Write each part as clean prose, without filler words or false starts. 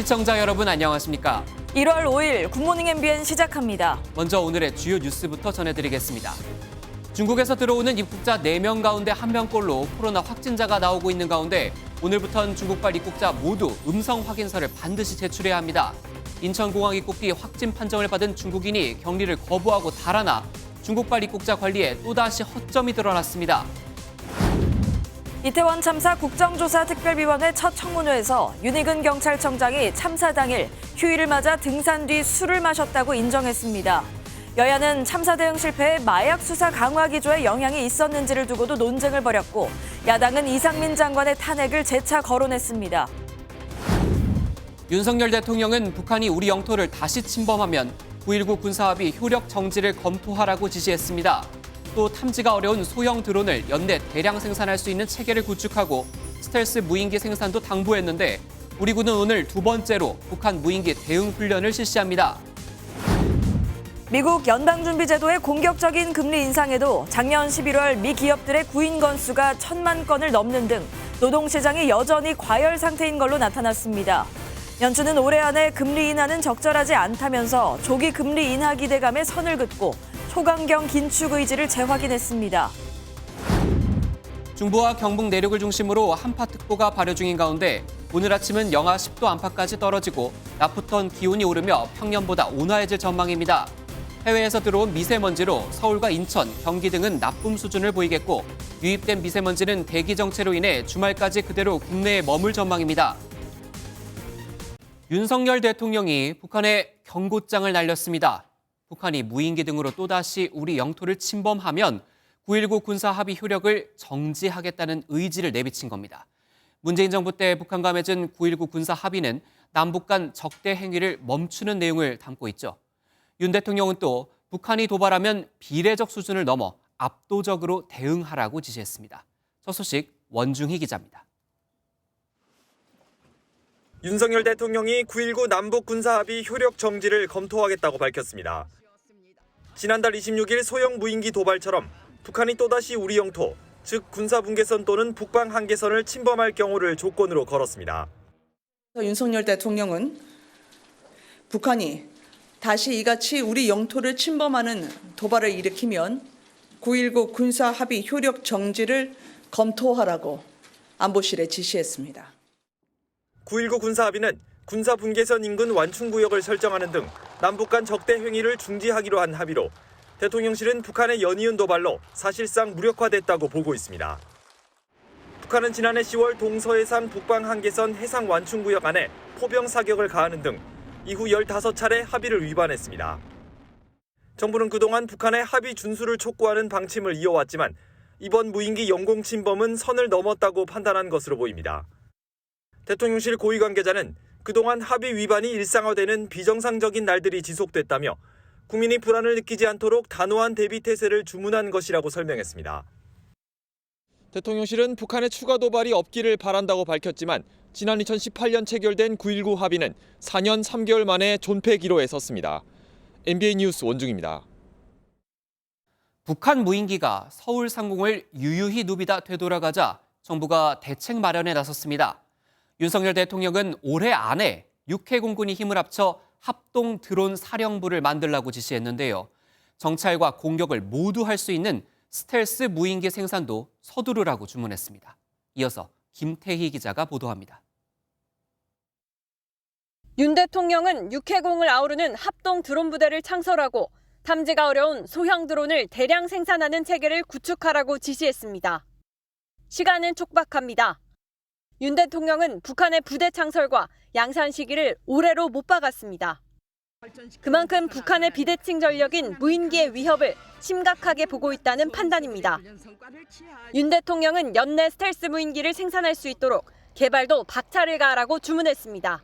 시청자 여러분 안녕하십니까? 1월 5일 굿모닝 MBN 시작합니다. 먼저 오늘의 주요 뉴스부터 전해드리겠습니다. 중국에서 들어오는 입국자 4명 가운데 1명꼴로 코로나 확진자가 나오고 있는 가운데 오늘부터는 중국발 입국자 모두 음성 확인서를 반드시 제출해야 합니다. 인천공항 입국기 확진 판정을 받은 중국인이 격리를 거부하고 달아나 중국발 입국자 관리에 또다시 허점이 드러났습니다. 이태원 참사 국정조사 특별위원회 첫 청문회에서 윤희근 경찰청장이 참사 당일 휴일을 맞아 등산 뒤 술을 마셨다고 인정했습니다. 여야는 참사 대응 실패에 마약 수사 강화 기조에 영향이 있었는지를 두고도 논쟁을 벌였고 야당은 이상민 장관의 탄핵을 재차 거론했습니다. 윤석열 대통령은 북한이 우리 영토를 다시 침범하면 9.19 군사합의 효력 정지를 검토하라고 지시했습니다. 또 탐지가 어려운 소형 드론을 연내 대량 생산할 수 있는 체계를 구축하고 스텔스 무인기 생산도 당부했는데 우리 군은 오늘 두 번째로 북한 무인기 대응 훈련을 실시합니다. 미국 연방준비제도의 공격적인 금리 인상에도 작년 11월 미 기업들의 구인 건수가 1,000만 건을 넘는 등 노동시장이 여전히 과열 상태인 걸로 나타났습니다. 연준은 올해 안에 금리 인하는 적절하지 않다면서 조기 금리 인하 기대감에 선을 긋고 초강경 긴축 의지를 재확인했습니다. 중부와 경북 내륙을 중심으로 한파특보가 발효 중인 가운데 오늘 아침은 영하 10도 안팎까지 떨어지고 낮부터는 기온이 오르며 평년보다 온화해질 전망입니다. 해외에서 들어온 미세먼지로 서울과 인천, 경기 등은 나쁨 수준을 보이겠고 유입된 미세먼지는 대기 정체로 인해 주말까지 그대로 국내에 머물 전망입니다. 윤석열 대통령이 북한에 경고장을 날렸습니다. 북한이 무인기 등으로 또다시 우리 영토를 침범하면 9.19 군사합의 효력을 정지하겠다는 의지를 내비친 겁니다. 문재인 정부 때 북한과 맺은 9.19 군사합의는 남북 간 적대 행위를 멈추는 내용을 담고 있죠. 윤 대통령은 또 북한이 도발하면 비례적 수준을 넘어 압도적으로 대응하라고 지시했습니다. 첫 소식 원중희 기자입니다. 윤석열 대통령이 9.19 남북 군사합의 효력 정지를 검토하겠다고 밝혔습니다. 지난달 26일 소형 무인기 도발처럼 북한이 또다시 우리 영토, 즉 군사분계선 또는 북방 한계선을 침범할 경우를 조건으로 걸었습니다. 윤석열 대통령은 북한이 다시 이같이 우리 영토를 침범하는 도발을 일으키면 9.19 군사합의 효력 정지를 검토하라고 안보실에 지시했습니다. 9.19 군사합의는 군사분계선 인근 완충구역을 설정하는 등 남북 간 적대 행위를 중지하기로 한 합의로 대통령실은 북한의 연이은 도발로 사실상 무력화됐다고 보고 있습니다. 북한은 지난해 10월 동서해상 북방 한계선 해상 완충구역 안에 포병 사격을 가하는 등 이후 15차례 합의를 위반했습니다. 정부는 그동안 북한의 합의 준수를 촉구하는 방침을 이어왔지만 이번 무인기 영공 침범은 선을 넘었다고 판단한 것으로 보입니다. 대통령실 고위 관계자는 그동안 합의 위반이 일상화되는 비정상적인 날들이 지속됐다며 국민이 불안을 느끼지 않도록 단호한 대비 태세를 주문한 것이라고 설명했습니다. 대통령실은 북한의 추가 도발이 없기를 바란다고 밝혔지만 지난 2018년 체결된 9.19 합의는 4년 3개월 만에 존폐 기로에 섰습니다. MBN 뉴스 원중입니다. 북한 무인기가 서울 상공을 유유히 누비다 되돌아가자 정부가 대책 마련에 나섰습니다. 윤석열 대통령은 올해 안에 6회 공군이 힘을 합쳐 합동 드론 사령부를 만들라고 지시했는데요. 정찰과 공격을 모두 할 수 있는 스텔스 무인기 생산도 서두르라고 주문했습니다. 이어서 김태희 기자가 보도합니다. 윤 대통령은 육해공을 아우르는 합동 드론 부대를 창설하고 탐지가 어려운 소형 드론을 대량 생산하는 체계를 구축하라고 지시했습니다. 시간은 촉박합니다. 윤 대통령은 북한의 부대 창설과 양산 시기를 올해로 못 박았습니다. 그만큼 북한의 비대칭 전력인 무인기의 위협을 심각하게 보고 있다는 판단입니다. 윤 대통령은 연내 스텔스 무인기를 생산할 수 있도록 개발도 박차를 가하라고 주문했습니다.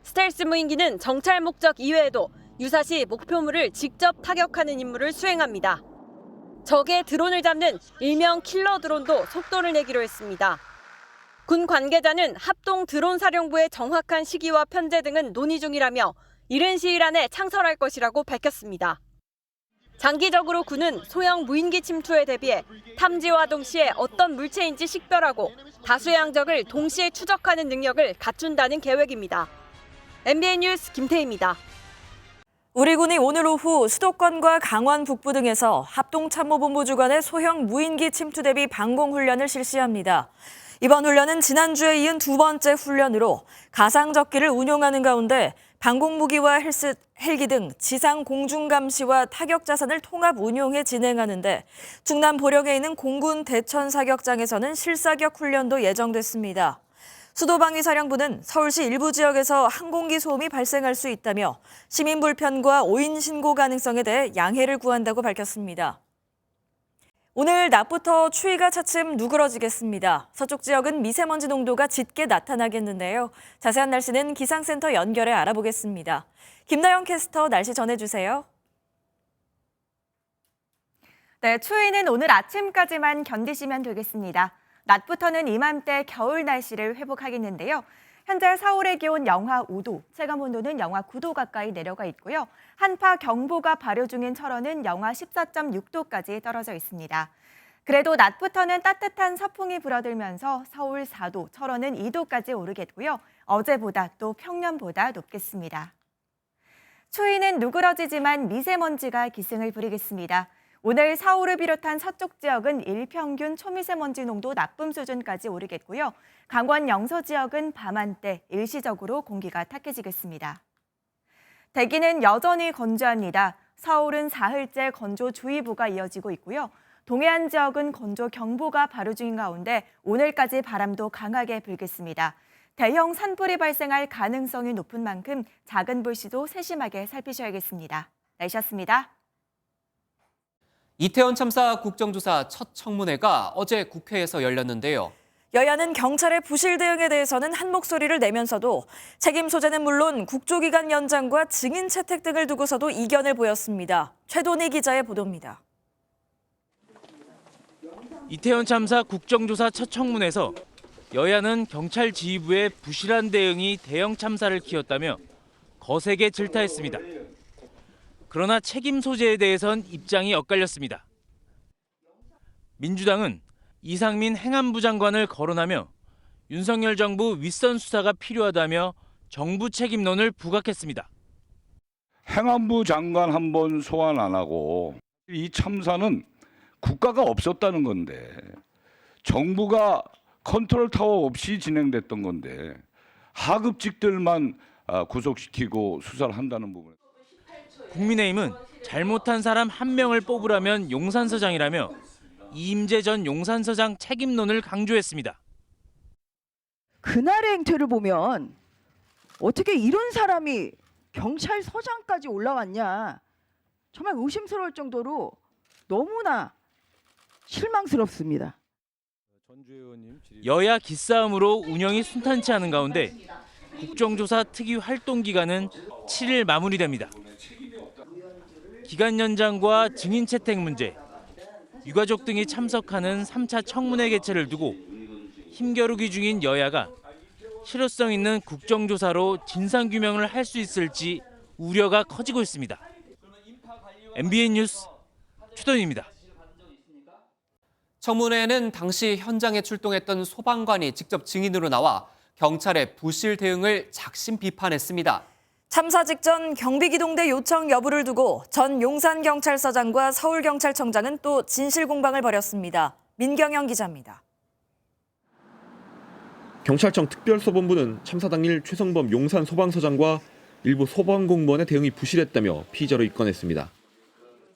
스텔스 무인기는 정찰 목적 이외에도 유사시 목표물을 직접 타격하는 임무를 수행합니다. 적의 드론을 잡는 일명 킬러 드론도 속도를 내기로 했습니다. 군 관계자는 합동 드론 사령부의 정확한 시기와 편제 등은 논의 중이라며 이른 시일 안에 창설할 것이라고 밝혔습니다. 장기적으로 군은 소형 무인기 침투에 대비해 탐지와 동시에 어떤 물체인지 식별하고 다수의 항적을 동시에 추적하는 능력을 갖춘다는 계획입니다. MBN 뉴스 김태희입니다. 우리 군이 오늘 오후 수도권과 강원 북부 등에서 합동참모본부 주관의 소형 무인기 침투 대비 방공 훈련을 실시합니다. 이번 훈련은 지난주에 이은 두 번째 훈련으로 가상적기를 운용하는 가운데 방공무기와 헬기 등 지상 공중 감시와 타격 자산을 통합 운용해 진행하는데 충남 보령에 있는 공군 대천 사격장에서는 실사격 훈련도 예정됐습니다. 수도방위사령부는 서울시 일부 지역에서 항공기 소음이 발생할 수 있다며 시민 불편과 오인 신고 가능성에 대해 양해를 구한다고 밝혔습니다. 오늘 낮부터 추위가 차츰 누그러지겠습니다. 서쪽 지역은 미세먼지 농도가 짙게 나타나겠는데요. 자세한 날씨는 기상센터 연결해 알아보겠습니다. 김나영 캐스터 날씨 전해주세요. 네, 추위는 오늘 아침까지만 견디시면 되겠습니다. 낮부터는 이맘때 겨울 날씨를 회복하겠는데요. 현재 서울의 기온 영하 5도, 체감온도는 영하 9도 가까이 내려가 있고요. 한파 경보가 발효 중인 철원은 영하 14.6도까지 떨어져 있습니다. 그래도 낮부터는 따뜻한 서풍이 불어들면서 서울 4도, 철원은 2도까지 오르겠고요. 어제보다 또 평년보다 높겠습니다. 추위는 누그러지지만 미세먼지가 기승을 부리겠습니다. 오늘 서울을 비롯한 서쪽 지역은 일평균 초미세먼지 농도 나쁨 수준까지 오르겠고요. 강원 영서 지역은 밤한때 일시적으로 공기가 탁해지겠습니다. 대기는 여전히 건조합니다. 서울은 사흘째 건조주의보가 이어지고 있고요. 동해안 지역은 건조경보가 발효 중인 가운데 오늘까지 바람도 강하게 불겠습니다. 대형 산불이 발생할 가능성이 높은 만큼 작은 불씨도 세심하게 살피셔야겠습니다. 날씨였습니다. 이태원 참사 국정조사 첫 청문회가 어제 국회에서 열렸는데요. 여야는 경찰의 부실 대응에 대해서는 한 목소리를 내면서도 책임 소재는 물론 국조기관 연장과 증인 채택 등을 두고서도 이견을 보였습니다. 최돈희 기자의 보도입니다. 이태원 참사 국정조사 첫 청문회에서 여야는 경찰 지휘부의 부실한 대응이 대형 참사를 키웠다며 거세게 질타했습니다. 그러나 책임 소재에 대해선 입장이 엇갈렸습니다. 민주당은 이상민 행안부 장관을 거론하며 윤석열 정부 윗선 수사가 필요하다며 정부 책임론을 부각했습니다. 행안부 장관 한 번 소환 안 하고 이 참사는 국가가 없었다는 건데 정부가 컨트롤 타워 없이 진행됐던 건데 하급직들만 구속시키고 수사를 한다는 부분. 국민의힘은 잘못한 사람 한 명을 뽑으라면 용산서장이라며 이임재 전 용산서장 책임론을 강조했습니다. 그날의 행태를 보면 어떻게 이런 사람이 경찰서장까지 올라왔냐. 정말 의심스러울 정도로 너무나 실망스럽습니다. 여야 기싸움으로 운영이 순탄치 않은 가운데 국정조사 특위 활동 기간은 7일 마무리됩니다. 기간 연장과 증인 채택 문제, 유가족 등이 참석하는 3차 청문회 개최를 두고 힘겨루기 중인 여야가 실효성 있는 국정조사로 진상규명을 할 수 있을지 우려가 커지고 있습니다. MBN 뉴스 최돈희입니다. 청문회에는 당시 현장에 출동했던 소방관이 직접 증인으로 나와 경찰의 부실 대응을 작심 비판했습니다. 참사 직전 경비기동대 요청 여부를 두고 전 용산경찰서장과 서울경찰청장은 또 진실 공방을 벌였습니다. 민경영 기자입니다. 경찰청 특별소본부는 참사 당일 최성범 용산소방서장과 일부 소방공무원의 대응이 부실했다며 피의자로 입건했습니다.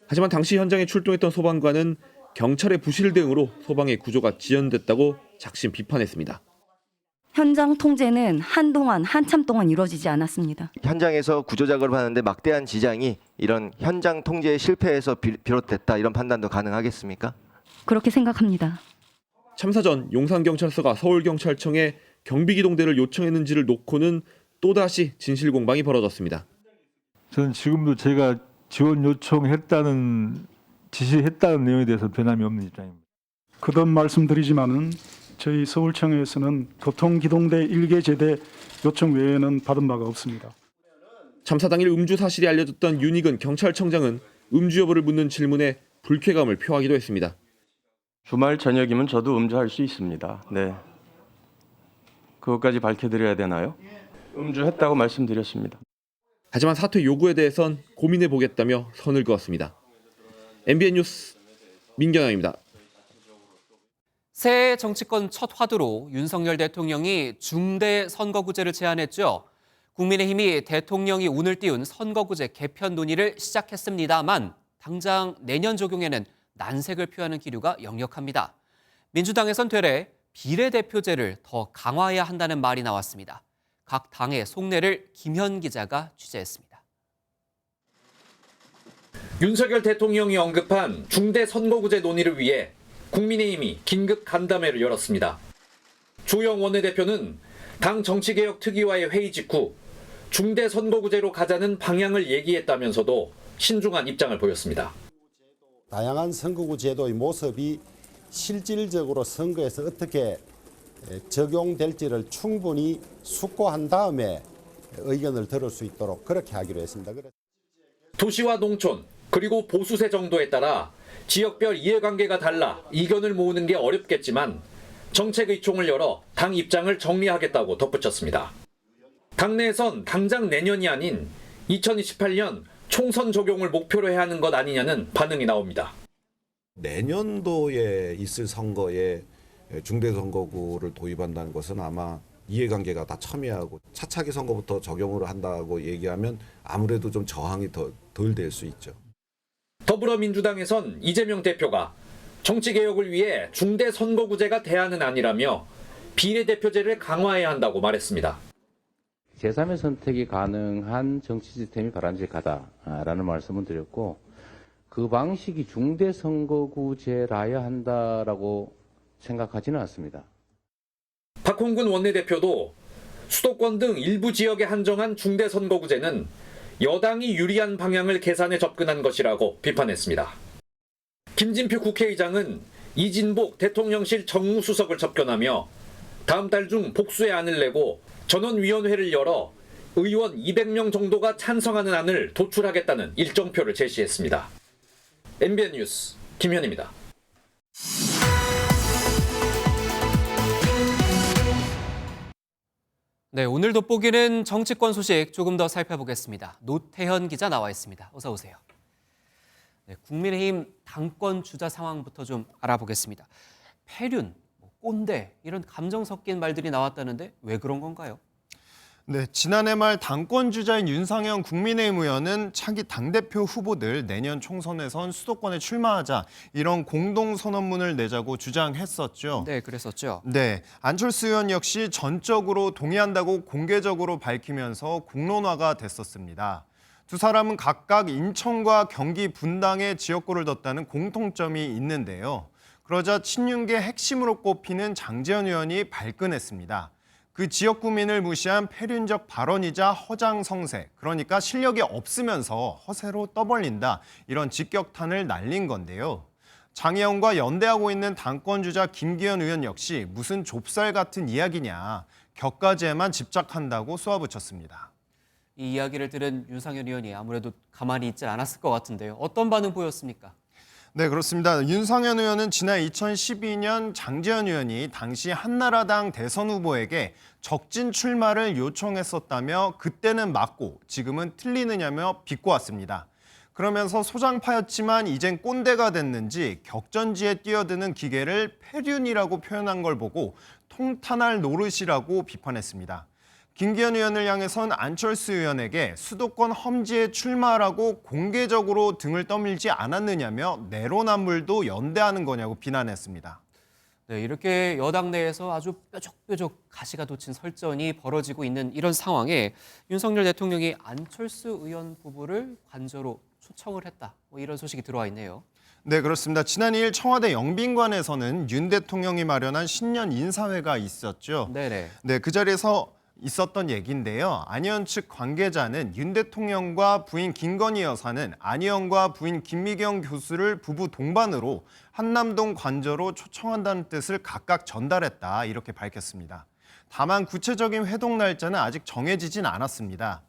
하지만 당시 현장에 출동했던 소방관은 경찰의 부실 대응으로 소방의 구조가 지연됐다고 작심 비판했습니다. 현장 통제는 한참 동안 이루어지지 않았습니다. 현장에서 구조 작업을 하는데 막대한 지장이 이런 현장 통제의 실패에서 비롯됐다 이런 판단도 가능하겠습니까? 그렇게 생각합니다. 참사 전 용산경찰서가 서울경찰청에 경비기동대를 요청했는지를 놓고는 또다시 진실공방이 벌어졌습니다. 저는 지금도 제가 지원 요청했다는 지시했다는 내용에 대해서 변함이 없는 입장입니다. 그동안 말씀드리지만은 저희 서울청에서는 교통기동대 1개 제대 요청 외에는 받은 바가 없습니다. 참사 당일 음주 사실이 알려졌던 윤익은 경찰청장은 음주 여부를 묻는 질문에 불쾌감을 표하기도 했습니다. 주말 저녁이면 저도 음주할 수 있습니다. 네. 그것까지 밝혀드려야 되나요? 음주했다고 말씀드렸습니다. 하지만 사퇴 요구에 대해선 고민해 보겠다며 선을 그었습니다. MBN 뉴스 민경영입니다. 새해 정치권 첫 화두로 윤석열 대통령이 중대 선거구제를 제안했죠. 국민의힘이 대통령이 오늘 띄운 선거구제 개편 논의를 시작했습니다만 당장 내년 적용에는 난색을 표하는 기류가 역력합니다. 민주당에선 되레 비례대표제를 더 강화해야 한다는 말이 나왔습니다. 각 당의 속내를 김현 기자가 취재했습니다. 윤석열 대통령이 언급한 중대 선거구제 논의를 위해 국민의힘이 긴급 간담회를 열었습니다. 조영 원내대표는 당 정치개혁특위와의 회의 직후 중대 선거구제로 가자는 방향을 얘기했다면서도 신중한 입장을 보였습니다. 다양한 선거구 제도의 모습이 실질적으로 선거에서 어떻게 적용될지를 충분히 숙고한 다음에 의견을 들을 수 있도록 그렇게 하기로 했습니다. 도시와 농촌 그리고 보수세 정도에 따라 지역별 이해관계가 달라 이견을 모으는 게 어렵겠지만 정책의 총을 열어 당 입장을 정리하겠다고 덧붙였습니다. 당내에선 당장 내년이 아닌 2028년 총선 적용을 목표로 해야 하는 것 아니냐는 반응이 나옵니다. 내년도에 있을 선거에 중대선거구를 도입한다는 것은 아마 이해관계가 다 첨예하고 차차기 선거부터 적용을 한다고 얘기하면 아무래도 좀 저항이 덜 될 수 있죠. 더불어민주당에선 이재명 대표가 정치개혁을 위해 중대선거구제가 대안은 아니라며 비례대표제를 강화해야 한다고 말했습니다. 제3의 선택이 가능한 정치 시스템이 바람직하다라는 말씀을 드렸고 그 방식이 중대선거구제라야 한다라고 생각하지는 않습니다. 박홍근 원내대표도 수도권 등 일부 지역에 한정한 중대선거구제는 여당이 유리한 방향을 계산해 접근한 것이라고 비판했습니다. 김진표 국회의장은 이진복 대통령실 정무수석을 접견하며 다음 달 중 복수의 안을 내고 전원위원회를 열어 의원 200명 정도가 찬성하는 안을 도출하겠다는 일정표를 제시했습니다. MBN 뉴스 김현입니다. 네, 오늘 돋보기는 정치권 소식 조금 더 살펴보겠습니다. 노태현 기자 나와 있습니다. 어서 오세요. 네, 국민의힘 당권 주자 상황부터 좀 알아보겠습니다. 폐륜, 꼰대 이런 감정 섞인 말들이 나왔다는데 왜 그런 건가요? 네, 지난해 말 당권 주자인 윤상현 국민의힘 의원은 차기 당대표 후보들 내년 총선에선 수도권에 출마하자 이런 공동 선언문을 내자고 주장했었죠. 네, 그랬었죠. 네, 안철수 의원 역시 전적으로 동의한다고 공개적으로 밝히면서 공론화가 됐었습니다. 두 사람은 각각 인천과 경기 분당에 지역구를 뒀다는 공통점이 있는데요. 그러자 친윤계 핵심으로 꼽히는 장제원 의원이 발끈했습니다. 그 지역 구민을 무시한 폐륜적 발언이자 허장성세, 그러니까 실력이 없으면서 허세로 떠벌린다, 이런 직격탄을 날린 건데요. 장 의원과 연대하고 있는 당권주자 김기현 의원 역시 무슨 좁쌀 같은 이야기냐, 격가지에만 집착한다고 쏘아붙였습니다. 이 이야기를 들은 윤상현 의원이 아무래도 가만히 있지 않았을 것 같은데요. 어떤 반응 보였습니까? 네, 그렇습니다. 윤상현 의원은 지난 2012년 장제원 의원이 당시 한나라당 대선 후보에게 적진 출마를 요청했었다며 그때는 맞고 지금은 틀리느냐며 비꼬았습니다. 그러면서 소장파였지만 이젠 꼰대가 됐는지 격전지에 뛰어드는 기계를 폐륜이라고 표현한 걸 보고 통탄할 노릇이라고 비판했습니다. 김기현 의원을 향해선 안철수 의원에게 수도권 험지에 출마하라고 공개적으로 등을 떠밀지 않았느냐며 내로남불도 연대하는 거냐고 비난했습니다. 네, 이렇게 여당 내에서 아주 뾰족뾰족 가시가 돋친 설전이 벌어지고 있는 이런 상황에 윤석열 대통령이 안철수 의원 부부를 관저로 초청을 했다. 이런 소식이 들어와 있네요. 네, 그렇습니다. 지난 2일 청와대 영빈관에서는 윤 대통령이 마련한 신년 인사회가 있었죠. 네네. 네, 그 자리에서 있었던 얘기인데요. 안 의원 측 관계자는 윤 대통령과 부인 김건희 여사는 안 의원과 부인 김미경 교수를 부부 동반으로 한남동 관저로 초청한다는 뜻을 각각 전달했다, 이렇게 밝혔습니다. 다만 구체적인 회동 날짜는 아직 정해지진 않았습니다.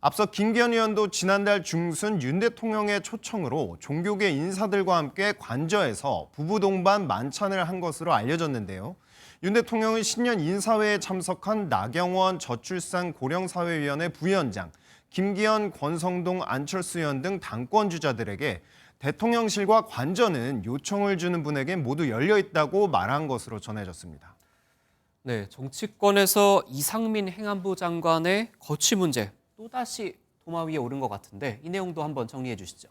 앞서 김기현 의원도 지난달 중순 윤 대통령의 초청으로 종교계 인사들과 함께 관저에서 부부 동반 만찬을 한 것으로 알려졌는데요. 윤 대통령은 신년 인사회에 참석한 나경원 저출산 고령사회위원회 부위원장, 김기현, 권성동, 안철수 의원 등 당권 주자들에게 대통령실과 관저는 요청을 주는 분에게 모두 열려 있다고 말한 것으로 전해졌습니다. 네, 정치권에서 이상민 행안부 장관의 거취 문제 또다시 도마 위에 오른 것 같은데 이 내용도 한번 정리해 주시죠.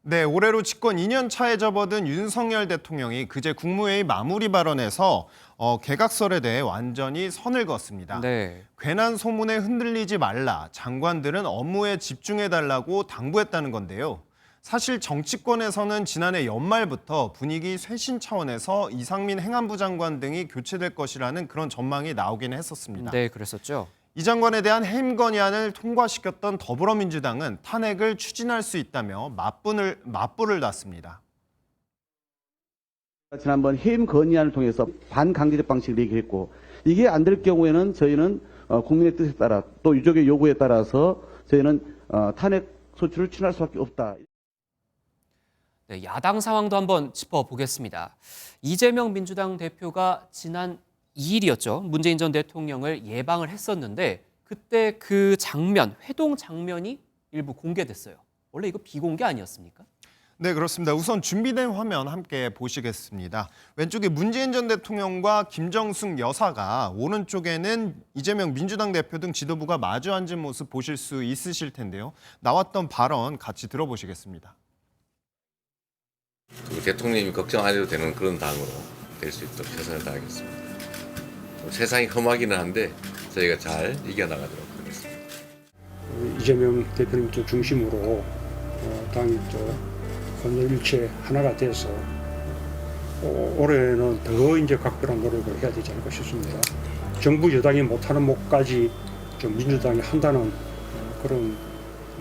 네, 올해로 집권 2년 차에 접어든 윤석열 대통령이 그제 국무회의 마무리 발언에서 개각설에 대해 완전히 선을 그었습니다. 네. 괜한 소문에 흔들리지 말라, 장관들은 업무에 집중해달라고 당부했다는 건데요. 사실 정치권에서는 지난해 연말부터 분위기 쇄신 차원에서 이상민 행안부 장관 등이 교체될 것이라는 그런 전망이 나오긴 했었습니다. 네, 그랬었죠. 이 장관에 대한 해임 건의안을 통과시켰던 더불어민주당은 탄핵을 추진할 수 있다며 맞불을 놨습니다. 지난번 해임 건의안을 통해서 반강제적 방식을 얘기했고 이게 안 될 경우에는 저희는 국민의 뜻에 따라 또 유족의 요구에 따라서 저희는 탄핵 소추를 추진할 수밖에 없다. 네, 야당 상황도 한번 짚어보겠습니다. 이재명 민주당 대표가 지난 2일이었죠. 문재인 전 대통령을 예방을 했었는데 그때 그 장면, 회동 장면이 일부 공개됐어요. 원래 이거 비공개 아니었습니까? 네, 그렇습니다. 우선 준비된 화면 함께 보시겠습니다. 왼쪽에 문재인 전 대통령과 김정숙 여사가, 오른쪽에는 이재명 민주당 대표 등 지도부가 마주 앉은 모습 보실 수 있으실 텐데요. 나왔던 발언 같이 들어보시겠습니다. 대통령이 걱정 안 해도 되는 그런 당으로 될 수 있도록 최선을 다하겠습니다. 세상이 험하기는 한데 저희가 잘 이겨나가도록 하겠습니다. 이재명 대표님 중심으로 당이 혼연일체 하나가 돼서 올해는 더 이제 각별한 노력을 해야 되지 않을까 싶습니다. 정부 여당이 못하는 몫까지 좀 민주당이 한다는 그런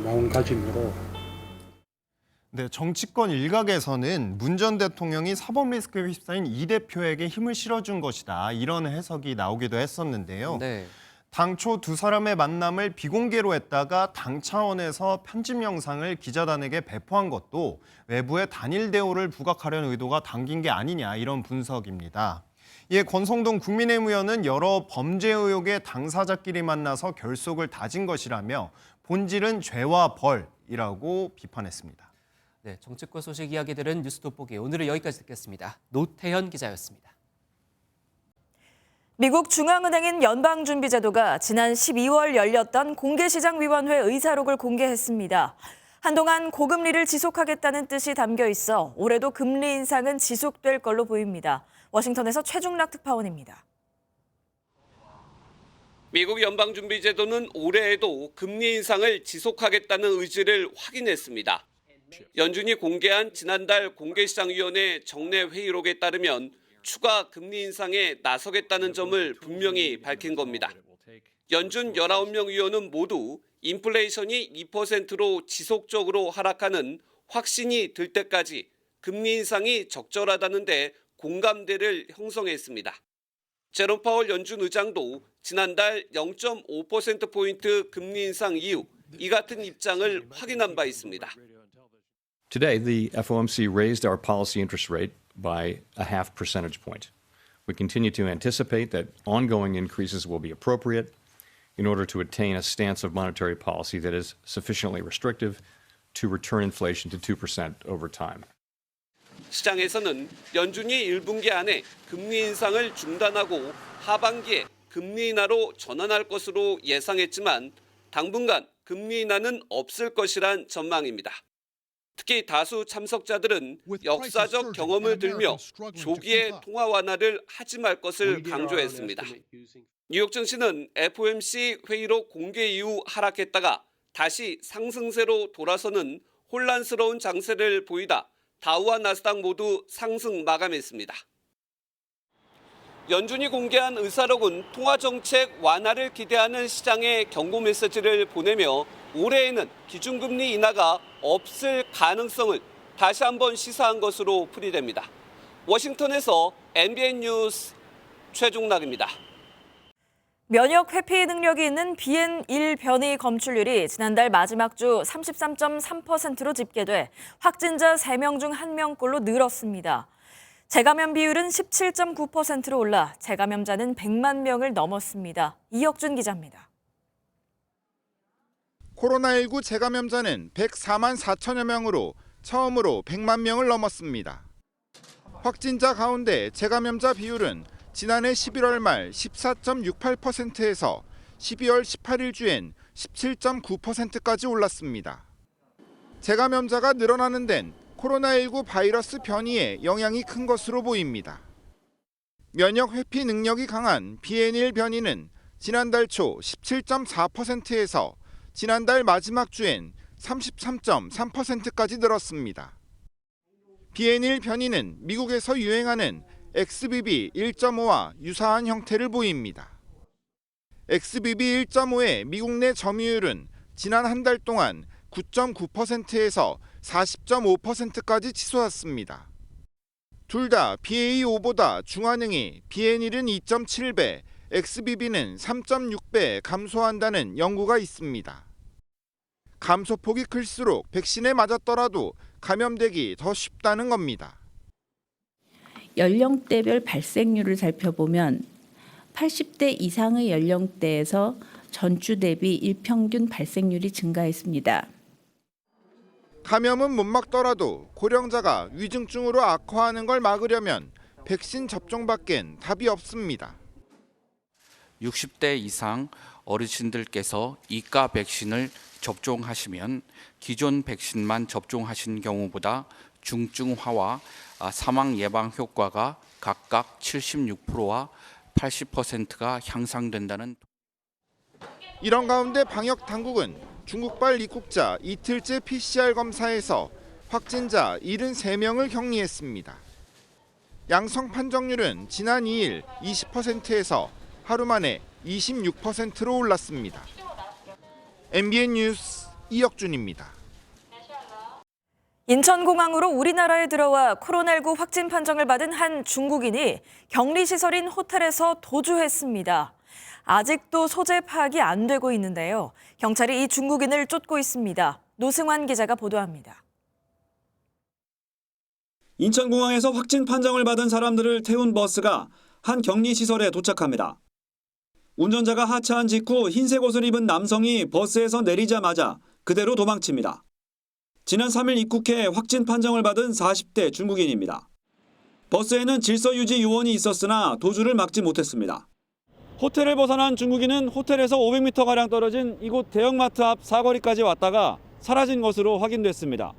마음가짐으로. 네, 정치권 일각에서는 문 전 대통령이 사법 리스크에 휩싸인 이 대표에게 힘을 실어준 것이다, 이런 해석이 나오기도 했었는데요. 네. 당초 두 사람의 만남을 비공개로 했다가 당 차원에서 편집 영상을 기자단에게 배포한 것도 외부의 단일 대우를 부각하려는 의도가 담긴 게 아니냐, 이런 분석입니다. 이에 권성동 국민의힘 의원은 여러 범죄 의혹의 당사자끼리 만나서 결속을 다진 것이라며 본질은 죄와 벌이라고 비판했습니다. 네, 정치권 소식 이야기 들은 뉴스 돋보기 오늘은 여기까지 듣겠습니다. 노태현 기자였습니다. 미국 중앙은행인 연방준비제도가 지난 12월 열렸던 공개시장위원회 의사록을 공개했습니다. 한동안 고금리를 지속하겠다는 뜻이 담겨 있어 올해도 금리 인상은 지속될 걸로 보입니다. 워싱턴에서 최중락 특파원입니다. 미국 연방준비제도는 올해에도 금리 인상을 지속하겠다는 의지를 확인했습니다. 연준이 공개한 지난달 공개시장위원회 정례 회의록에 따르면 추가 금리 인상에 나서겠다는 점을 분명히 밝힌 겁니다. 연준 19명 위원은 모두 인플레이션이 2%로 지속적으로 하락하는 확신이 들 때까지 금리 인상이 적절하다는 데 공감대를 형성했습니다. 제롬 파월 연준 의장도 지난달 0.5%포인트 금리 인상 이후 이 같은 입장을 확인한 바 있습니다. Today, the FOMC raised our policy interest rate by 0.5 percentage point. We continue to anticipate that ongoing increases will be appropriate in order to attain a stance of monetary policy that is sufficiently restrictive to return inflation to 2% over time. 시장에서는 연준이 1분기 안에 금리 인상을 중단하고 하반기에 금리 인하로 전환할 것으로 예상했지만 당분간 금리 인하는 없을 것이란 전망입니다. 특히 다수 참석자들은 역사적 경험을 들며 조기에 통화 완화를 하지 말 것을 강조했습니다. 뉴욕 증시는 FOMC 회의록 공개 이후 하락했다가 다시 상승세로 돌아서는 혼란스러운 장세를 보이다 다우와 나스닥 모두 상승 마감했습니다. 연준이 공개한 의사록은 통화정책 완화를 기대하는 시장에 경고 메시지를 보내며 올해에는 기준금리 인하가 없을 가능성을 다시 한번 시사한 것으로 풀이됩니다. 워싱턴에서 MBN 뉴스 최종락입니다. 면역 회피 능력이 있는 BN1 변이 검출률이 지난달 마지막 주 33.3%로 집계돼 확진자 3명 중 1명꼴로 늘었습니다. 재감염 비율은 17.9%로 올라 재감염자는 100만 명을 넘었습니다. 이혁준 기자입니다. 코로나19 재감염자는 104만 4천여 명으로 처음으로 100만 명을 넘었습니다. 확진자 가운데 재감염자 비율은 지난해 11월 말 14.68%에서 12월 18일 주엔 17.9%까지 올랐습니다. 재감염자가 늘어나는 데는 코로나19 바이러스 변이에 영향이 큰 것으로 보입니다. 면역 회피 능력이 강한 BN1 변이는 지난달 초 17.4%에서 지난달 마지막 주엔 33.3%까지 늘었습니다. BN1 변이는 미국에서 유행하는 XBB 1.5와 유사한 형태를 보입니다. XBB 1.5의 미국 내 점유율은 지난 한 달 동안 9.9%에서 40.5%까지 치솟았습니다. 둘 다 BA5보다 중환능이 BN1은 2.7배, XBB는 3.6배 감소한다는 연구가 있습니다. 감소폭이 클수록 백신에 맞았더라도 감염되기 더 쉽다는 겁니다. 연령대별 발생률을 살펴보면 80대 이상의 연령대에서 전주 대비 일평균 발생률이 증가했습니다. 감염은 못 막더라도 고령자가 위중증으로 악화하는 걸 막으려면 백신 접종밖엔 답이 없습니다. 60대 이상 어르신들께서 이가 백신을 접종하시면 기존 백신만 접종하신 경우보다 중증화와 사망 예방 효과가 각각 76%와 80%가 향상된다는. 이런 가운데 방역 당국은 중국발 입국자 이틀째 PCR 검사에서 확진자 73명을 격리했습니다. 양성 판정률은 지난 2일 20%에서 하루 만에 26%로 올랐습니다. MBN 뉴스 이혁준입니다. 인천공항으로 우리나라에 들어와 코로나19 확진 판정을 받은 한 중국인이 격리시설인 호텔에서 도주했습니다. 아직도 소재 파악이 안 되고 있는데요. 경찰이 이 중국인을 쫓고 있습니다. 노승환 기자가 보도합니다. 인천공항에서 확진 판정을 받은 사람들을 태운 버스가 한 격리시설에 도착합니다. 운전자가 하차한 직후 흰색 옷을 입은 남성이 버스에서 내리자마자 그대로 도망칩니다. 지난 3일 입국해 확진 판정을 받은 40대 중국인입니다. 버스에는 질서유지 요원이 있었으나 도주를 막지 못했습니다. 호텔을 벗어난 중국인은 호텔에서 500m가량 떨어진 이곳 대형마트 앞 사거리까지 왔다가 사라진 것으로 확인됐습니다.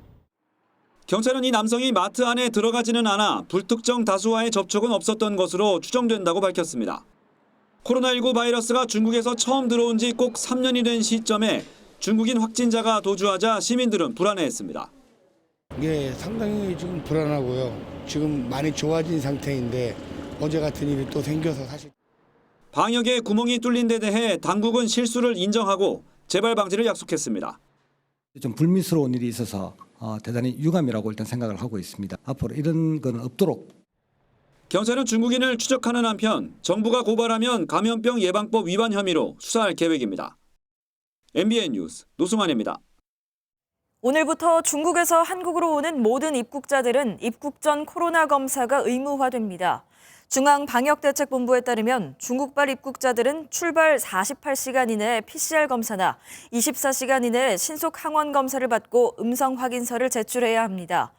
경찰은 이 남성이 마트 안에 들어가지는 않아 불특정 다수와의 접촉은 없었던 것으로 추정된다고 밝혔습니다. 코로나19 바이러스가 중국에서 처음 들어온 지 꼭 3년이 된 시점에 중국인 확진자가 도주하자 시민들은 불안해했습니다. 예, 상당히 지금 불안하고요. 지금 많이 좋아진 상태인데 어제 같은 일이 또 생겨서 사실. 방역에 구멍이 뚫린 데 대해 당국은 실수를 인정하고 재발 방지를 약속했습니다. 좀 불미스러운 일이 있어서 대단히 유감이라고 일단 생각을 하고 있습니다. 앞으로 이런 건 없도록. 경찰은 중국인을 추적하는 한편 정부가 고발하면 감염병 예방법 위반 혐의로 수사할 계획입니다. MBN 뉴스 노승환입니다. 오늘부터 중국에서 한국으로 오는 모든 입국자들은 입국 전 코로나 검사가 의무화됩니다. 중앙방역대책본부에 따르면 중국발 입국자들은 출발 48시간 이내에 PCR 검사나 24시간 이내에 신속 항원 검사를 받고 음성 확인서를 제출해야 합니다.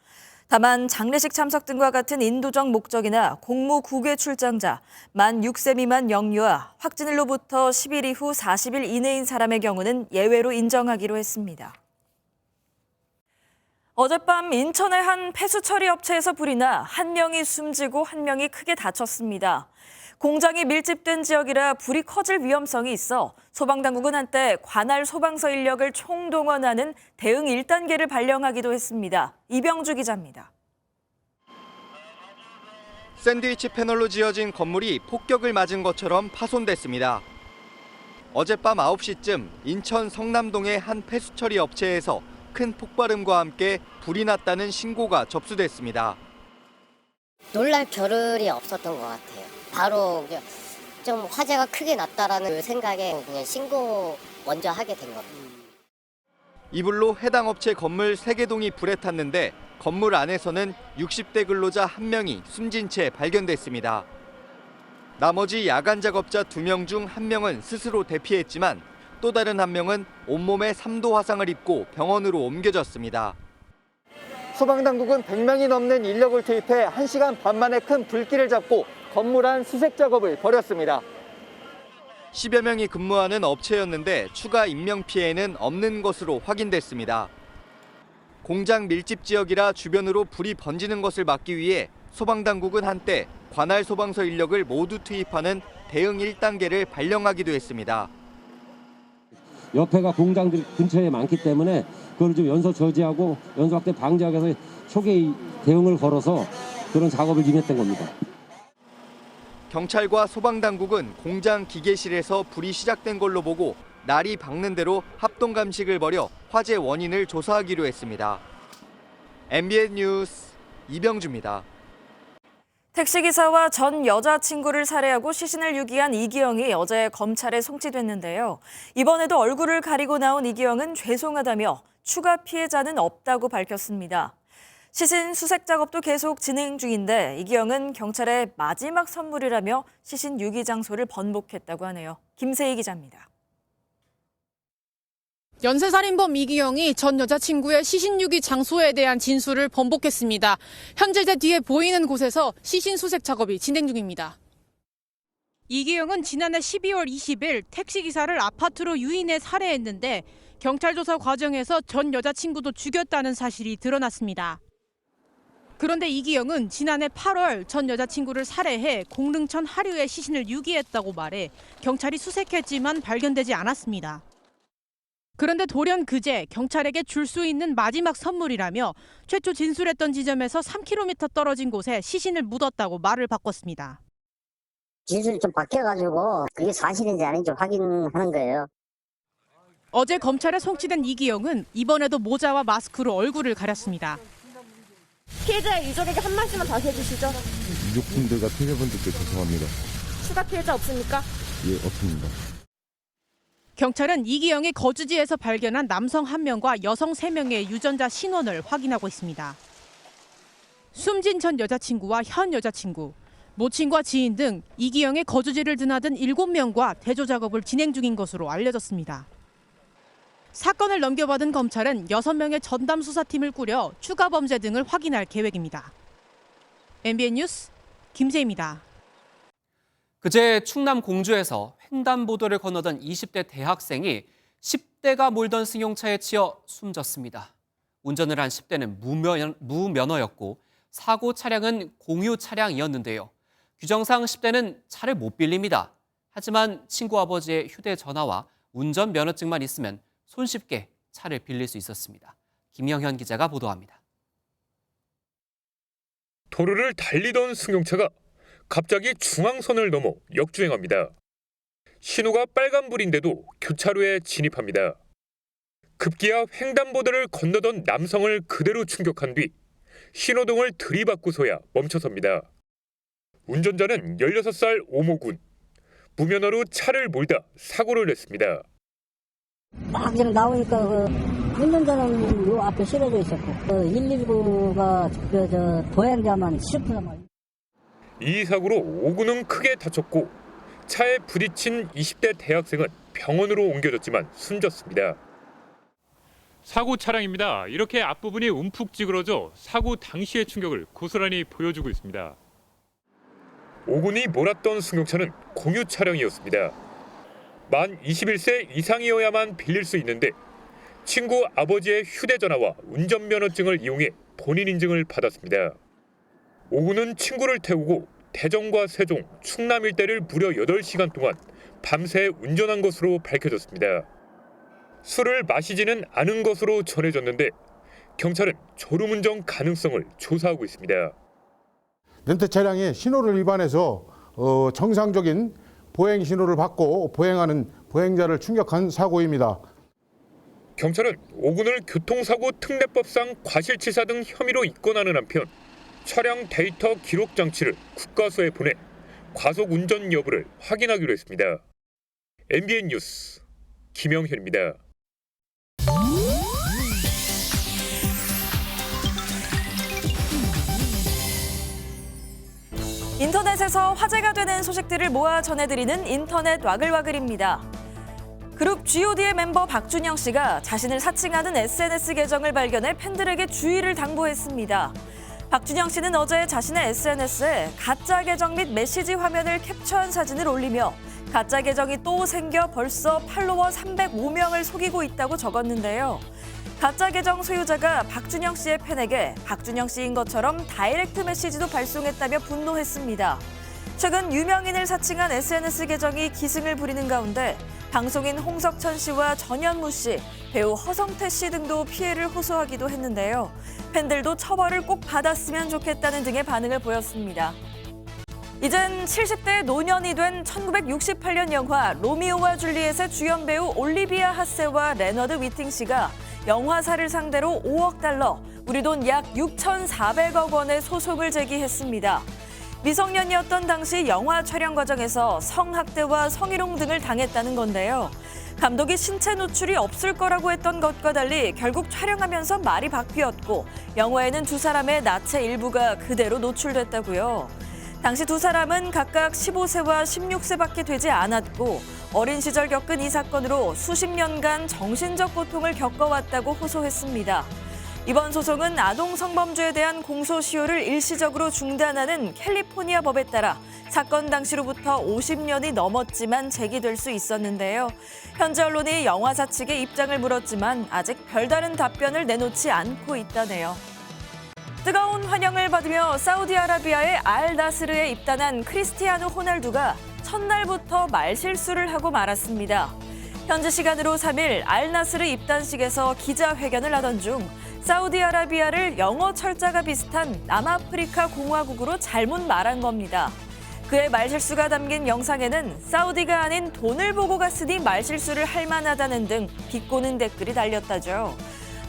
다만 장례식 참석 등과 같은 인도적 목적이나 공무 국외 출장자, 만 6세 미만 영유아, 확진일로부터 10일 이후 40일 이내인 사람의 경우는 예외로 인정하기로 했습니다. 어젯밤 인천의 한 폐수 처리 업체에서 불이 나 한 명이 숨지고 한 명이 크게 다쳤습니다. 공장이 밀집된 지역이라 불이 커질 위험성이 있어 소방당국은 한때 관할 소방서 인력을 총동원하는 대응 1단계를 발령하기도 했습니다. 이병주 기자입니다. 샌드위치 패널로 지어진 건물이 폭격을 맞은 것처럼 파손됐습니다. 어젯밤 9시쯤 인천 성남동의 한 폐수처리 업체에서 큰 폭발음과 함께 불이 났다는 신고가 접수됐습니다. 놀랄 겨를이 없었던 것 같아요. 바로 좀 화재가 크게 났다라는 생각에 그냥 신고 먼저 하게 된 겁니다. 이 불로 해당 업체 건물 3개 동이 불에 탔는데 건물 안에서는 60대 근로자 1명이 숨진 채 발견됐습니다. 나머지 야간 작업자 2명 중 1명은 스스로 대피했지만 또 다른 1명은 온몸에 3도 화상을 입고 병원으로 옮겨졌습니다. 소방당국은 100명이 넘는 인력을 투입해 1시간 반 만에 큰 불길을 잡고 건물 안 수색 작업을 벌였습니다. 10여 명이 근무하는 업체였는데 추가 인명피해는 없는 것으로 확인됐습니다. 공장 밀집 지역이라 주변으로 불이 번지는 것을 막기 위해 소방당국은 한때 관할 소방서 인력을 모두 투입하는 대응 1단계를 발령하기도 했습니다. 옆에가 공장들 근처에 많기 때문에 그걸 좀 연소 저지하고 연소 확대 방지하기 위해서 초기 대응을 걸어서 그런 작업을 임했던 겁니다. 경찰과 소방당국은 공장 기계실에서 불이 시작된 걸로 보고 날이 밝는 대로 합동 감식을 벌여 화재 원인을 조사하기로 했습니다. MBN 뉴스 이병주입니다. 택시기사와 전 여자친구를 살해하고 시신을 유기한 이기영이 어제 검찰에 송치됐는데요. 이번에도 얼굴을 가리고 나온 이기영은 죄송하다며 추가 피해자는 없다고 밝혔습니다. 시신 수색 작업도 계속 진행 중인데 이기영은 경찰의 마지막 선물이라며 시신 유기 장소를 번복했다고 하네요. 김세희 기자입니다. 연쇄살인범 이기영이 전 여자친구의 시신 유기 장소에 대한 진술을 번복했습니다. 현재 제 뒤에 보이는 곳에서 시신 수색 작업이 진행 중입니다. 이기영은 지난해 12월 20일 택시기사를 아파트로 유인해 살해했는데 경찰 조사 과정에서 전 여자친구도 죽였다는 사실이 드러났습니다. 그런데 이기영은 지난해 8월 전 여자친구를 살해해 공릉천 하류에 시신을 유기했다고 말해 경찰이 수색했지만 발견되지 않았습니다. 그런데 돌연 그제 경찰에게 줄 수 있는 마지막 선물이라며 최초 진술했던 지점에서 3km 떨어진 곳에 시신을 묻었다고 말을 바꿨습니다. 진술이 좀 바뀌어가지고 그게 사실인지 아닌지 확인하는 거예요. 어제 검찰에 송치된 이기영은 이번에도 모자와 마스크로 얼굴을 가렸습니다. 피해자의 유족에게 한 말씀만 다시 해주시죠. 유족분들과 피해자분들께 죄송합니다. 추가 피해자 없습니까? 예, 없습니다. 경찰은 이기영이 거주지에서 발견한 남성 1명과 여성 3명의 유전자 신원을 확인하고 있습니다. 숨진 전 여자친구와 현 여자친구, 모친과 지인 등 이기영의 거주지를 드나든 7명과 대조 작업을 진행 중인 것으로 알려졌습니다. 사건을 넘겨받은 검찰은 6명의 전담 수사팀을 꾸려 추가 범죄 등을 확인할 계획입니다. MBN 뉴스 김세희입니다. 그제 충남 공주에서 횡단보도를 건너던 20대 대학생이 10대가 몰던 승용차에 치여 숨졌습니다. 운전을 한 10대는 무면허였고 사고 차량은 공유 차량이었는데요. 규정상 10대는 차를 못 빌립니다. 하지만 친구 아버지의 휴대전화와 운전 면허증만 있으면 손쉽게 차를 빌릴 수 있었습니다. 김영현 기자가 보도합니다. 도로를 달리던 승용차가 갑자기 중앙선을 넘어 역주행합니다. 신호가 빨간불인데도 교차로에 진입합니다. 급기야 횡단보도를 건너던 남성을 그대로 충격한 뒤 신호등을 들이받고서야 멈춰섭니다. 운전자는 16살 오모군. 무면허로 차를 몰다 사고를 냈습니다. 막 지금 나오니까 운전자는 요 앞에 실어져 있었고 119가 보행자만 실패만. 이 사고로 오군은 크게 다쳤고 차에 부딪힌 20대 대학생은 병원으로 옮겨졌지만 숨졌습니다. 사고 차량입니다. 이렇게 앞부분이 움푹 찌그러져 사고 당시의 충격을 고스란히 보여주고 있습니다. 오군이 몰았던 승용차는 공유 차량이었습니다. 만 21세 이상이어야만 빌릴 수 있는데 친구 아버지의 휴대전화와 운전면허증을 이용해 본인 인증을 받았습니다. 오군은 친구를 태우고 대전과 세종, 충남 일대를 무려 8시간 동안 밤새 운전한 것으로 밝혀졌습니다. 술을 마시지는 않은 것으로 전해졌는데 경찰은 졸음운전 가능성을 조사하고 있습니다. 렌트 차량이 신호를 위반해서 정상적인 보행 신호를 받고 보행하는 보행자를 충격한 사고입니다. 경찰은 오군을 교통사고 특례법상 과실치사 등 혐의로 입건하는 한편 차량 데이터 기록 장치를 국과수에 보내 과속 운전 여부를 확인하기로 했습니다. MBN 뉴스 김영현입니다. 인터넷에서 화제가 되는 소식들을 모아 전해드리는 인터넷 와글와글입니다. 그룹 G.O.D의 멤버 박준영 씨가 자신을 사칭하는 SNS 계정을 발견해 팬들에게 주의를 당부했습니다. 박준영 씨는 어제 자신의 SNS에 가짜 계정 및 메시지 화면을 캡처한 사진을 올리며 가짜 계정이 또 생겨 벌써 팔로워 305명을 속이고 있다고 적었는데요. 가짜 계정 소유자가 박준영 씨의 팬에게 박준영 씨인 것처럼 다이렉트 메시지도 발송했다며 분노했습니다. 최근 유명인을 사칭한 SNS 계정이 기승을 부리는 가운데 방송인 홍석천 씨와 전현무 씨, 배우 허성태 씨 등도 피해를 호소하기도 했는데요. 팬들도 처벌을 꼭 받았으면 좋겠다는 등의 반응을 보였습니다. 이젠 70대 노년이 된 1968년 영화 로미오와 줄리엣의 주연 배우 올리비아 하세와 레너드 위팅 씨가 영화사를 상대로 5억 달러, 우리 돈 약 6,400억 원의 소송을 제기했습니다. 미성년이었던 당시 영화 촬영 과정에서 성학대와 성희롱 등을 당했다는 건데요. 감독이 신체 노출이 없을 거라고 했던 것과 달리 결국 촬영하면서 말이 바뀌었고 영화에는 두 사람의 나체 일부가 그대로 노출됐다고요. 당시 두 사람은 각각 15세와 16세밖에 되지 않았고 어린 시절 겪은 이 사건으로 수십 년간 정신적 고통을 겪어왔다고 호소했습니다. 이번 소송은 아동 성범죄에 대한 공소시효를 일시적으로 중단하는 캘리포니아 법에 따라 사건 당시로부터 50년이 넘었지만 제기될 수 있었는데요. 현재 언론이 영화사 측의 입장을 물었지만 아직 별다른 답변을 내놓지 않고 있다네요. 뜨거운 환영을 받으며 사우디아라비아의 알-나스르에 입단한 크리스티아누 호날두가 첫날부터 말실수를 하고 말았습니다. 현지 시간으로 3일 알-나스르 입단식에서 기자회견을 하던 중 사우디아라비아를 영어 철자가 비슷한 남아프리카 공화국으로 잘못 말한 겁니다. 그의 말실수가 담긴 영상에는 사우디가 아닌 돈을 보고 갔으니 말실수를 할 만하다는 등 비꼬는 댓글이 달렸다죠.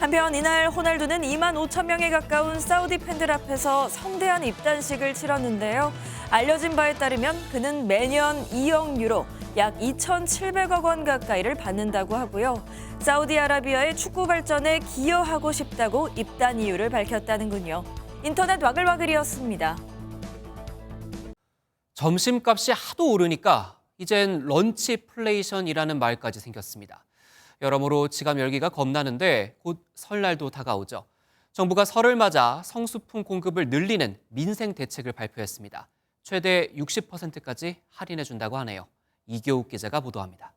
한편 이날 호날두는 2만 5천 명에 가까운 사우디 팬들 앞에서 성대한 입단식을 치렀는데요. 알려진 바에 따르면 그는 매년 2억 유로, 약 2,700억 원 가까이를 받는다고 하고요. 사우디아라비아의 축구 발전에 기여하고 싶다고 입단 이유를 밝혔다는군요. 인터넷 와글와글이었습니다. 점심값이 하도 오르니까 이젠 런치플레이션이라는 말까지 생겼습니다. 여러모로 지갑 열기가 겁나는데 곧 설날도 다가오죠. 정부가 설을 맞아 성수품 공급을 늘리는 민생 대책을 발표했습니다. 최대 60%까지 할인해준다고 하네요. 이교욱 기자가 보도합니다.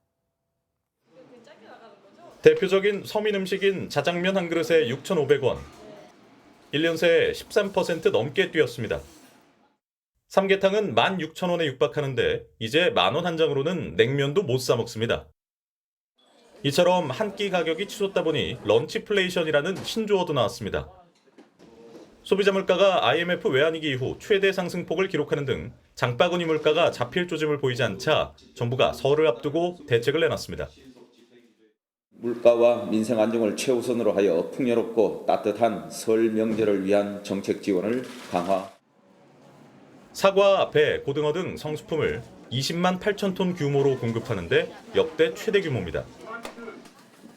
대표적인 서민 음식인 자장면 한 그릇에 6,500원. 1년 새 13% 넘게 뛰었습니다. 삼계탕은 16,000원에 육박하는데 이제 10,000원 한 장으로는 냉면도 못 사 먹습니다. 이처럼 한 끼 가격이 치솟다 보니 런치플레이션이라는 신조어도 나왔습니다. 소비자 물가가 IMF 외환위기 이후 최대 상승폭을 기록하는 등 장바구니 물가가 잡힐 조짐을 보이지 않자 정부가 설을 앞두고 대책을 내놨습니다. 물가와 민생 안정을 최우선으로 하여 풍요롭고 따뜻한 설 명절을 위한 정책 지원을 강화. 사과, 배, 고등어 등 성수품을 20만 8천 톤 규모로 공급하는데 역대 최대 규모입니다.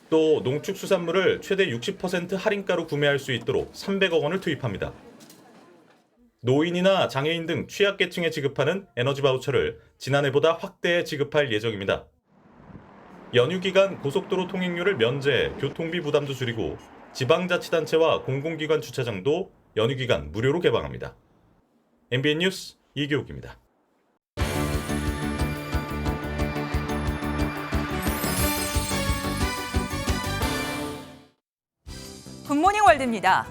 또 농축수산물을 최대 60% 할인가로 구매할 수 있도록 300억 원을 투입합니다. 노인이나 장애인 등 취약계층에 지급하는 에너지 바우처를 지난해보다 확대해 지급할 예정입니다. 연휴 기간 고속도로 통행료를 면제해 교통비 부담도 줄이고 지방자치단체와 공공기관 주차장도 연휴 기간 무료로 개방합니다. MBN 뉴스 이교욱입니다. 굿모닝 월드입니다.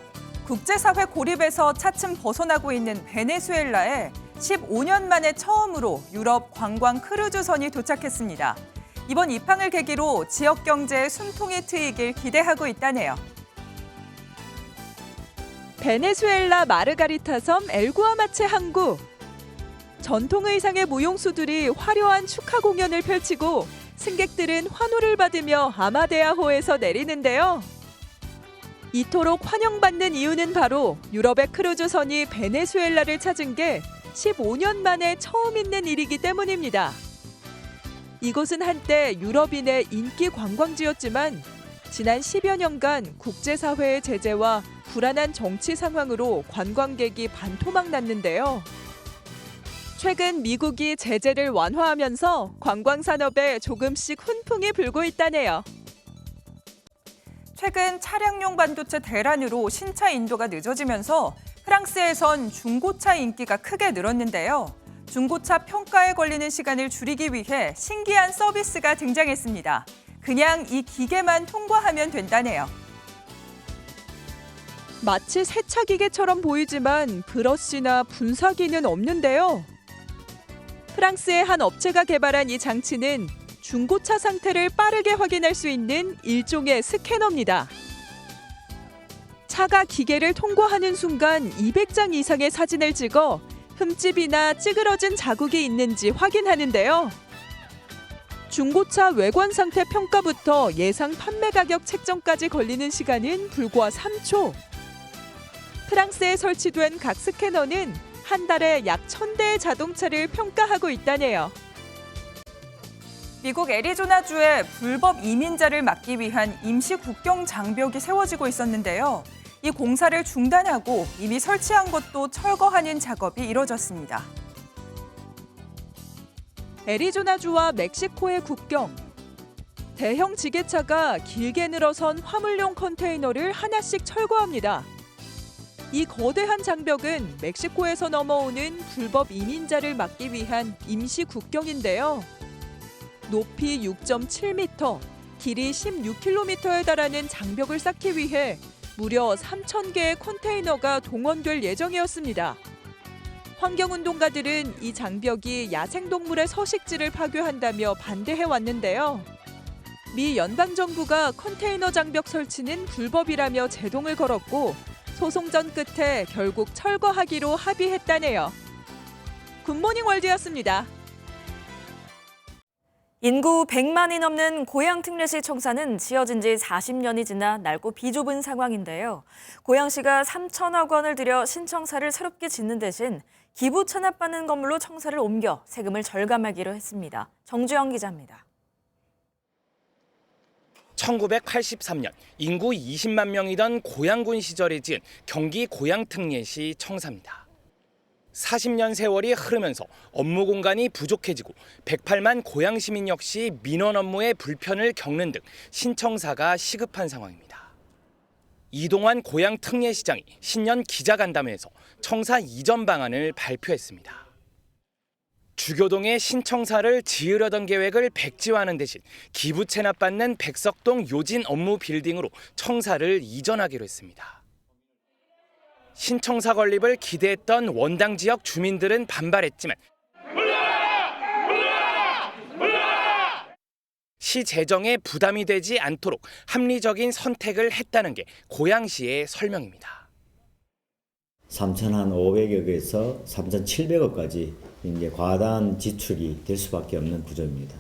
국제사회 고립에서 차츰 벗어나고 있는 베네수엘라에 15년 만에 처음으로 유럽 관광 크루즈선이 도착했습니다. 이번 입항을 계기로 지역 경제의 숨통이 트이길 기대하고 있다네요. 베네수엘라 마르가리타 섬 엘구아마체 항구. 전통 의상의 무용수들이 화려한 축하 공연을 펼치고 승객들은 환호를 받으며 아마데아호에서 내리는데요. 이토록 환영받는 이유는 바로 유럽의 크루즈선이 베네수엘라를 찾은 게 15년 만에 처음 있는 일이기 때문입니다. 이곳은 한때 유럽인의 인기 관광지였지만 지난 10여 년간 국제사회의 제재와 불안한 정치 상황으로 관광객이 반토막 났는데요. 최근 미국이 제재를 완화하면서 관광 산업에 조금씩 훈풍이 불고 있다네요. 최근 차량용 반도체 대란으로 신차 인도가 늦어지면서 프랑스에선 중고차 인기가 크게 늘었는데요. 중고차 평가에 걸리는 시간을 줄이기 위해 신기한 서비스가 등장했습니다. 그냥 이 기계만 통과하면 된다네요. 마치 세차 기계처럼 보이지만 브러쉬나 분사기는 없는데요. 프랑스의 한 업체가 개발한 이 장치는 중고차 상태를 빠르게 확인할 수 있는 일종의 스캐너입니다. 차가 기계를 통과하는 순간 200장 이상의 사진을 찍어 흠집이나 찌그러진 자국이 있는지 확인하는데요. 중고차 외관 상태 평가부터 예상 판매 가격 책정까지 걸리는 시간은 불과 3초. 프랑스에 설치된 각 스캐너는 한 달에 약 1,000대의 자동차를 평가하고 있다네요. 미국 애리조나주에 불법 이민자를 막기 위한 임시 국경 장벽이 세워지고 있었는데요. 이 공사를 중단하고 이미 설치한 것도 철거하는 작업이 이뤄졌습니다. 애리조나주와 멕시코의 국경. 대형 지게차가 길게 늘어선 화물용 컨테이너를 하나씩 철거합니다. 이 거대한 장벽은 멕시코에서 넘어오는 불법 이민자를 막기 위한 임시 국경인데요. 높이 6.7m, 길이 16km에 달하는 장벽을 쌓기 위해 무려 3,000개의 컨테이너가 동원될 예정이었습니다. 환경운동가들은 이 장벽이 야생동물의 서식지를 파괴한다며 반대해왔는데요. 미 연방정부가 컨테이너 장벽 설치는 불법이라며 제동을 걸었고 소송전 끝에 결국 철거하기로 합의했다네요. 굿모닝 월드였습니다. 인구 100만이 넘는 고양 특례시 청사는 지어진 지 40년이 지나 낡고 비좁은 상황인데요. 고양시가 3천억 원을 들여 신청사를 새롭게 짓는 대신 기부 찬합받는 건물로 청사를 옮겨 세금을 절감하기로 했습니다. 정주영 기자입니다. 1983년 인구 20만 명이던 고양군 시절에 지은 경기 고양특례시 청사입니다. 40년 세월이 흐르면서 업무 공간이 부족해지고 108만 고양 시민 역시 민원 업무에 불편을 겪는 등 신청사가 시급한 상황입니다. 이동환 고양특례시장이 신년 기자간담회에서 청사 이전 방안을 발표했습니다. 주교동에 신청사를 지으려던 계획을 백지화하는 대신 기부 체납받는 백석동 요진 업무 빌딩으로 청사를 이전하기로 했습니다. 신청사 건립을 기대했던 원당 지역 주민들은 반발했지만 시 재정에 부담이 되지 않도록 합리적인 선택을 했다는 게 고양시의 설명입니다. 3,500억에서 3,700억까지 이제 과다한 지출이 될 수밖에 없는 구조입니다.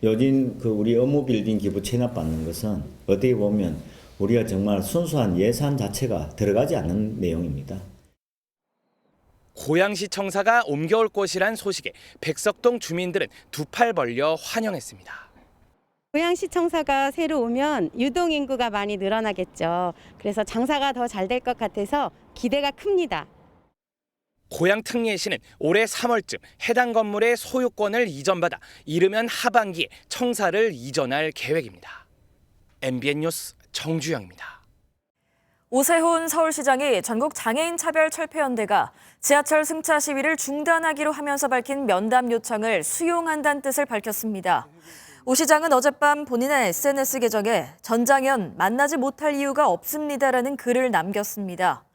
요즘 우리 업무 빌딩 기부 체납받는 것은 어떻게 보면 우리가 정말 순수한 예산 자체가 들어가지 않는 내용입니다. 고양시 청사가 옮겨올 것이란 소식에 백석동 주민들은 두 팔 벌려 환영했습니다. 고양시 청사가 새로 오면 유동인구가 많이 늘어나겠죠. 그래서 장사가 더 잘 될 것 같아서 기대가 큽니다. 고양특례시는 올해 3월쯤 해당 건물의 소유권을 이전받아 이르면 하반기에 청사를 이전할 계획입니다. MBN 뉴스 정주영입니다. 오세훈 서울시장이 전국 장애인 차별 철폐연대가 지하철 승차 시위를 중단하기로 하면서 밝힌 면담 요청을 수용한다는 뜻을 밝혔습니다. 오 시장은 어젯밤 본인의 SNS 계정에 전장현 만나지 못할 이유가 없습니다라는 글을 남겼습니다.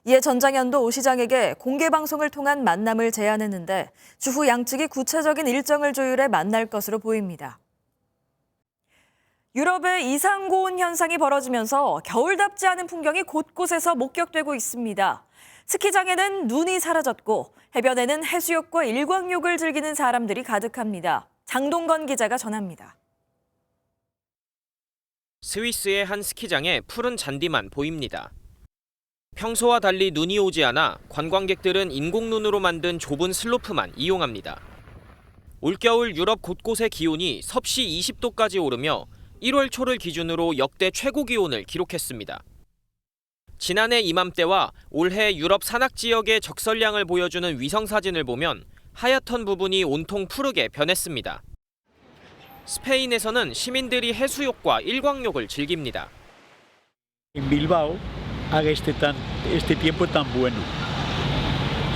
이에 전장현도 오 시장에게 공개 방송을 통한 만남을 제안했는데 추후 양측이 구체적인 일정을 조율해 만날 것으로 보입니다. 유럽의 이상고온 현상이 벌어지면서 겨울답지 않은 풍경이 곳곳에서 목격되고 있습니다. 스키장에는 눈이 사라졌고 해변에는 해수욕과 일광욕을 즐기는 사람들이 가득합니다. 장동건 기자가 전합니다. 스위스의 한 스키장에 푸른 잔디만 보입니다. 평소와 달리 눈이 오지 않아 관광객들은 인공눈으로 만든 좁은 슬로프만 이용합니다. 올겨울 유럽 곳곳의 기온이 섭씨 20도까지 오르며 1월 초를 기준으로 역대 최고 기온을 기록했습니다. 지난해 이맘때와 올해 유럽 산악 지역의 적설량을 보여주는 위성사진을 보면 하얗던 부분이 온통 푸르게 변했습니다. 스페인에서는 시민들이 해수욕과 일광욕을 즐깁니다. En Bilbao haga este tiempo tan bueno,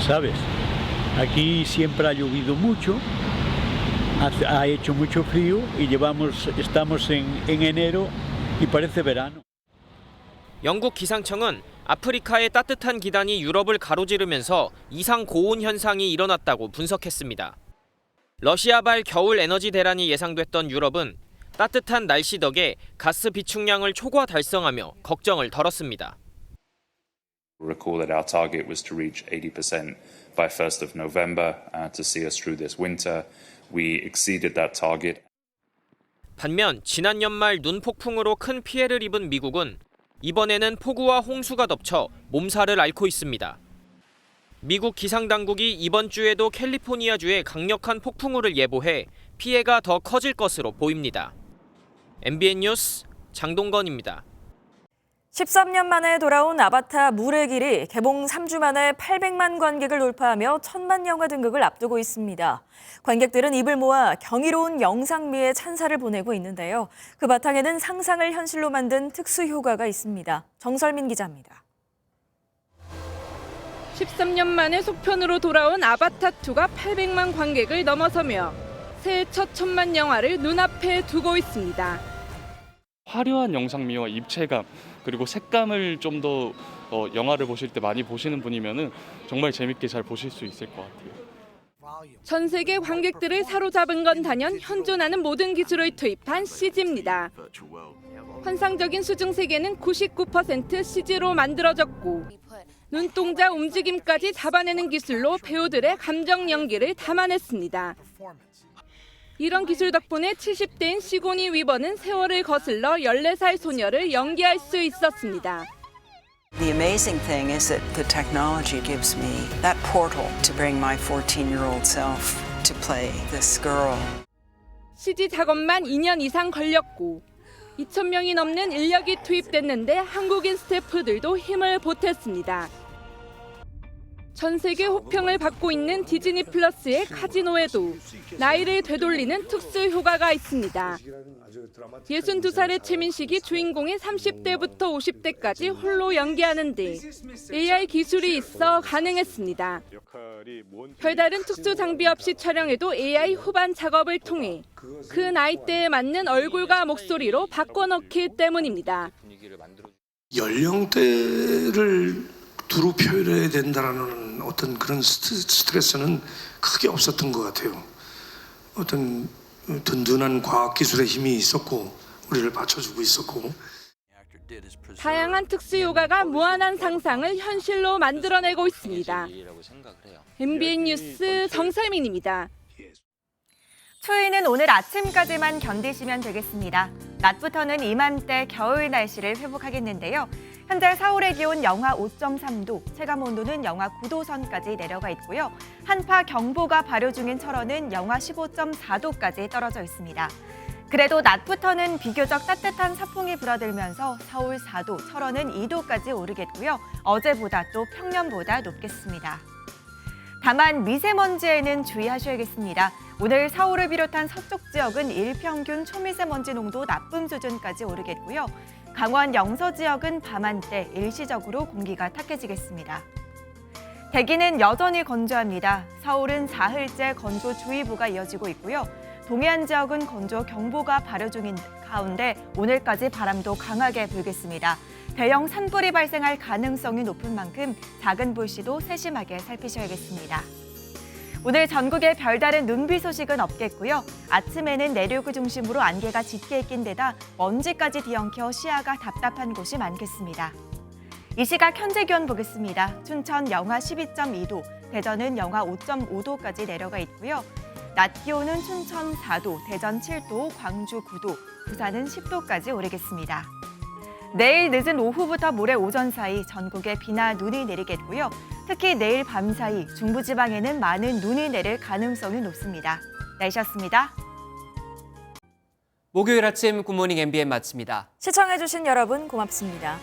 ¿sabes? Aquí siempre ha llovido mucho, ha hecho mucho frío y estamos en enero y parece verano. 영국 기상청은 아프리카의 따뜻한 기단이 유럽을 가로지르면서 이상 고온 현상이 일어났다고 분석했습니다. 러시아발 겨울 에너지 대란이 예상됐던 유럽은 따뜻한 날씨 덕에 가스 비축량을 초과 달성하며 걱정을 덜었습니다. Recall that our target was to reach 80% by 1st of November to see us through this winter. We exceeded that target. 반면 지난 연말 눈 폭풍으로 큰 피해를 입은 미국은 이번에는 폭우와 홍수가 덮쳐 몸살을 앓고 있습니다. 미국 기상당국이 이번 주에도 캘리포니아주에 강력한 폭풍우를 예보해 피해가 더 커질 것으로 보입니다. MBN 뉴스 장동건입니다. 13년 만에 돌아온 아바타 물의 길이 개봉 3주 만에 800만 관객을 돌파하며 1000만 영화 등극을 앞두고 있습니다. 관객들은 입을 모아 경이로운 영상미에 찬사를 보내고 있는데요. 그 바탕에는 상상을 현실로 만든 특수 효과가 있습니다. 정설민 기자입니다. 13년 만에 속편으로 돌아온 아바타2가 800만 관객을 넘어서며 새해 첫 1000만 영화를 눈앞에 두고 있습니다. 화려한 영상미와 입체감 그리고 색감을 좀 더 영화를 보실 때 많이 보시는 분이면은 정말 재밌게 잘 보실 수 있을 것 같아요. 전 세계 관객들을 사로잡은 건 단연 현존하는 모든 기술을 투입한 CG입니다. 환상적인 수중 세계는 99% CG로 만들어졌고 눈동자 움직임까지 잡아내는 기술로 배우들의 감정 연기를 담아냈습니다. 이런 기술 덕분에 70대인 시고니 위버는 세월을 거슬러 14살 소녀를 연기할 수 있었습니다. The amazing thing is that the technology gives me that portal to bring my 14-year-old self to play this girl. CG 작업만 2년 이상 걸렸고 2,000명이 넘는 인력이 투입됐는데 한국인 스태프들도 힘을 보탰습니다. 전 세계 호평을 받고 있는 디즈니 플러스의 카지노에도 나이를 되돌리는 특수 효과가 있습니다. 62살의 최민식이 주인공인 30대부터 50대까지 홀로 연기하는데 AI 기술이 있어 가능했습니다. 별다른 특수 장비 없이 촬영해도 AI 후반 작업을 통해 그 나이대에 맞는 얼굴과 목소리로 바꿔넣기 때문입니다. 연령대를 두루 표현해야 된다는 어떤 그런 스트레스는 크게 없었던 것 같아요. 어떤 든든한 과학기술의 힘이 있었고 우리를 받쳐주고 있었고. 다양한 특수 요가가 무한한 상상을 현실로 만들어내고 있습니다. MBN 뉴스 정설민입니다. 추위는 오늘 아침까지만 견디시면 되겠습니다. 낮부터는 이맘때 겨울 날씨를 회복하겠는데요. 현재 서울의 기온 영하 5.3도, 체감온도는 영하 9도 선까지 내려가 있고요. 한파 경보가 발효 중인 철원은 영하 15.4도까지 떨어져 있습니다. 그래도 낮부터는 비교적 따뜻한 사풍이 불어들면서 서울 4도, 철원은 2도까지 오르겠고요. 어제보다 또 평년보다 높겠습니다. 다만 미세먼지에는 주의하셔야겠습니다. 오늘 서울을 비롯한 서쪽 지역은 일평균 초미세먼지 농도 나쁨 수준까지 오르겠고요. 강원 영서 지역은 밤한때 일시적으로 공기가 탁해지겠습니다. 대기는 여전히 건조합니다. 서울은 사흘째 건조주의보가 이어지고 있고요. 동해안 지역은 건조경보가 발효 중인 가운데 오늘까지 바람도 강하게 불겠습니다. 대형 산불이 발생할 가능성이 높은 만큼 작은 불씨도 세심하게 살피셔야겠습니다. 오늘 전국에 별다른 눈비 소식은 없겠고요. 아침에는 내륙을 중심으로 안개가 짙게 낀 데다 먼지까지 뒤엉켜 시야가 답답한 곳이 많겠습니다. 이 시각 현재 기온 보겠습니다. 춘천 영하 12.2도, 대전은 영하 5.5도까지 내려가 있고요. 낮 기온은 춘천 4도, 대전 7도, 광주 9도, 부산은 10도까지 오르겠습니다. 내일 늦은 오후부터 모레 오전 사이 전국에 비나 눈이 내리겠고요. 특히 내일 밤 사이 중부지방에는 많은 눈이 내릴 가능성이 높습니다. 날씨였습니다. 목요일 아침 굿모닝 MBN 마칩니다. 시청해주신 여러분 고맙습니다.